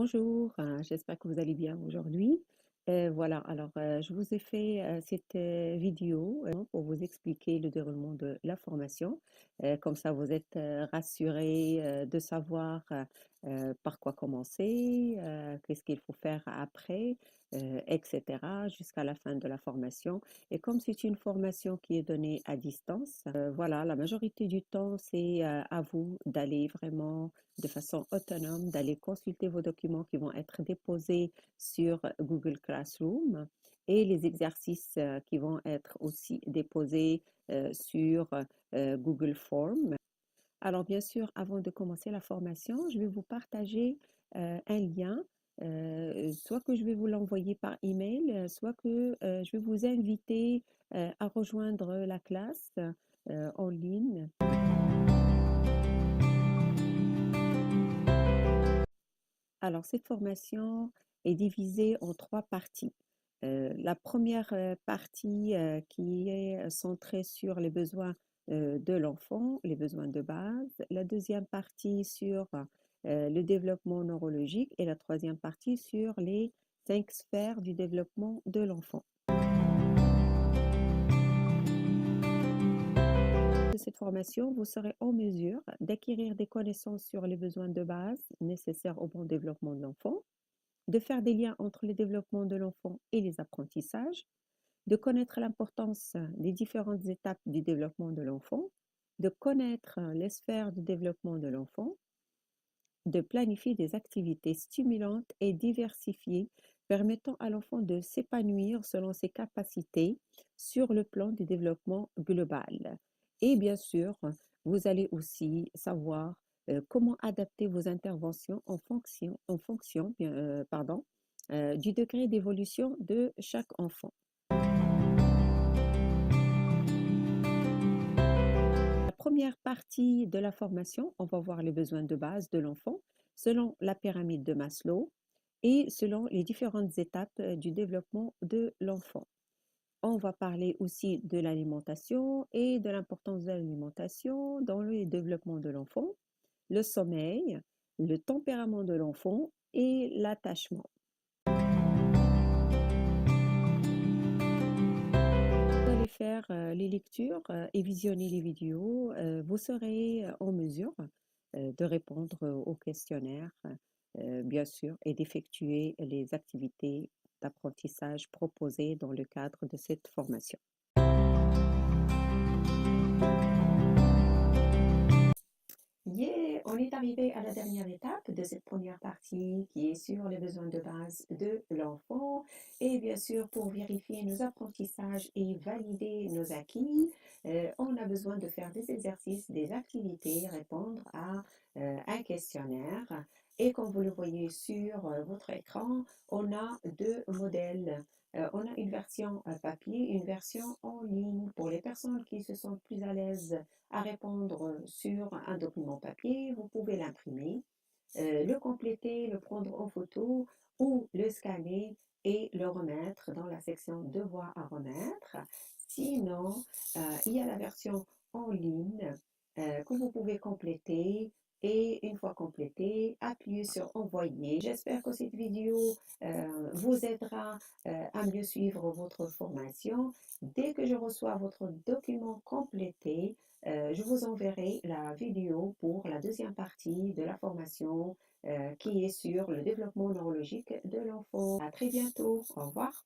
Bonjour, j'espère que vous allez bien aujourd'hui. Voilà, alors je vous ai fait cette vidéo pour vous expliquer le déroulement de la formation. Comme ça, vous êtes rassurés de savoir par quoi commencer, qu'est-ce qu'il faut faire après, etc., jusqu'à la fin de la formation. Et comme c'est une formation qui est donnée à distance, voilà, la majorité du temps, c'est à vous d'aller vraiment de façon autonome, d'aller consulter vos documents qui vont être déposés sur Google Classroom et les exercices qui vont être aussi déposés sur Google Form. Alors bien sûr, avant de commencer la formation, je vais vous partager un lien, soit que je vais vous l'envoyer par email, soit que je vais vous inviter à rejoindre la classe en ligne. Alors, cette formation est divisée en 3 parties. La première partie qui est centrée sur les besoins de l'enfant, les besoins de base. La deuxième partie sur le développement neurologique et la troisième partie sur les 5 sphères du développement de l'enfant. De cette formation, vous serez en mesure d'acquérir des connaissances sur les besoins de base nécessaires au bon développement de l'enfant, de faire des liens entre le développement de l'enfant et les apprentissages, de connaître l'importance des différentes étapes du développement de l'enfant, de connaître les sphères du développement de l'enfant, de planifier des activités stimulantes et diversifiées permettant à l'enfant de s'épanouir selon ses capacités sur le plan du développement global. Et bien sûr, vous allez aussi savoir comment adapter vos interventions en fonction du degré d'évolution de chaque enfant. La première partie de la formation, on va voir les besoins de base de l'enfant selon la pyramide de Maslow et selon les différentes étapes du développement de l'enfant. On va parler aussi de l'alimentation et de l'importance de l'alimentation dans le développement de l'enfant, le sommeil, le tempérament de l'enfant et l'attachement. Vous allez faire les lectures et visionner les vidéos, vous serez en mesure de répondre aux questionnaires, bien sûr, et d'effectuer les activités d'apprentissage proposées dans le cadre de cette formation. Yeah, on est arrivé à la dernière étape de cette première partie qui est sur les besoins de base de l'enfant. Et bien sûr, pour vérifier nos apprentissages et valider nos acquis, on a besoin de faire des exercices, des activités, répondre à un questionnaire. Et comme vous le voyez sur votre écran, on a deux modèles. On a une version papier, une version en ligne. Pour les personnes qui se sentent plus à l'aise à répondre sur un document papier, vous pouvez l'imprimer, le compléter, le prendre en photo ou le scanner et le remettre dans la section devoirs à remettre. Sinon, il y a la version en ligne que vous pouvez compléter et une fois complété, appuyez sur envoyer. J'espère que cette vidéo vous aidera à mieux suivre votre formation. Dès que je reçois votre document complété, je vous enverrai la vidéo pour la deuxième partie de la formation qui est sur le développement neurologique de l'enfant. À très bientôt. Au revoir.